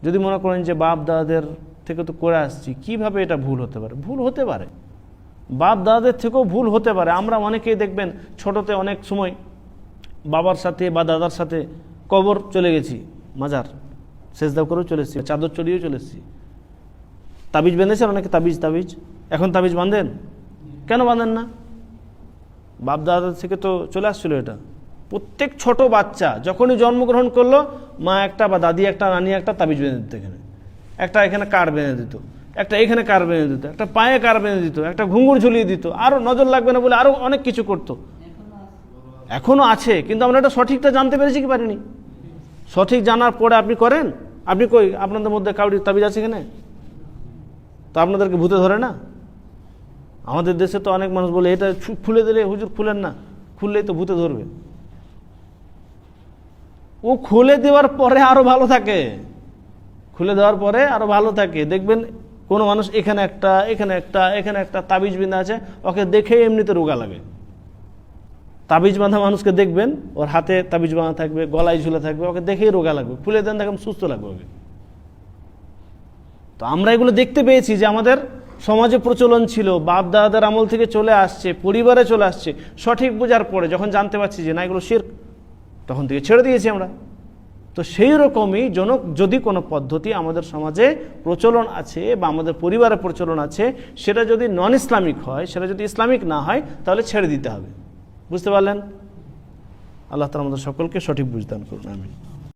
যদি মনে করেন যে বাপ দাদাদের থেকে তো করে আসছি, কিভাবে এটা ভুল হতে পারে? ভুল হতে পারে, বাপ দাদাদের থেকেও ভুল হতে পারে। আমরা অনেকেই দেখবেন ছোটতে অনেক সময় বাবার সাথে বা দাদার সাথে কবর চলে গেছি, মাজার সেজদা করেও চলে এসেছি, চাদর চড়িয়েও চলে এসেছি। তাবিজ বেঁধেছেন অনেকে, তাবিজ এখন তাবিজ বাঁধেন? কেন বাঁধেন না? বাপ দাদার থেকে তো চলে আসছিল এটা। প্রত্যেক ছোট বাচ্চা যখনই জন্মগ্রহণ করলো, মা একটা বা দাদি একটা, নানি একটা তাবিজ বেঁধে দিত। এখানে একটা, এখানে কার বেঁধে দিত, একটা এখানে কার বেঁধে দিত, একটা পায়ে কার বেঁধে দিত, একটা ঘুঙুর ঝুলিয়ে দিত, আরও নজর লাগবে না বলে আরও অনেক কিছু করতো। এখনও আছে, কিন্তু আমরা এটা সঠিকটা জানতে পেরেছি কি পারিনি? সঠিক জানার পরে আপনি করেন? আপনি কই আপনাদের মধ্যে কাউরির তাবিজ আছে এখানে? তো আপনাদেরকে ভূতে ধরে না? আমাদের দেশে তো অনেক মানুষ বলে এটা খুলে দিলে হুজুর খুলেন না, খুললেই তো ভূতে ধরবে। ও খুলে দেওয়ার পরে আরো ভালো থাকে, খুলে দেওয়ার পরে আরো ভালো থাকে। দেখবেন কোনো মানুষ এখানে একটা, এখানে একটা, এখানে একটা তাবিজ বিঁধা আছে, ওকে দেখে এমনিতে রোগা লাগে। তাবিজ বাঁধা মানুষকে দেখবেন, ওর হাতে তাবিজ বাঁধা থাকবে, গলায় ঝুলে থাকবে, ওকে দেখেই রোগা লাগবে। খুলে দেন, দেখেন সুস্থ লাগবে ওকে। তো আমরা এগুলো দেখতে পেয়েছি যে আমাদের সমাজে প্রচলন ছিল, বাপ দাদাদের আমল থেকে চলে আসছে, পরিবারে চলে আসছে। সঠিক বোঝার পরে যখন জানতে পারছি যে না এগুলো শিরক, তখন থেকে ছেড়ে দিয়েছি আমরা। তো সেই রকমই যদি কোনো পদ্ধতি আমাদের সমাজে প্রচলন আছে বা আমাদের পরিবারে প্রচলন আছে, সেটা যদি নন ইসলামিক হয়, সেটা যদি ইসলামিক না হয়, তাহলে ছেড়ে দিতে হবে। বুঝতে পারলেন? আল্লাহ তাআলা আমাদের সকলকে সঠিক বুঝ দান করুন। আমিন।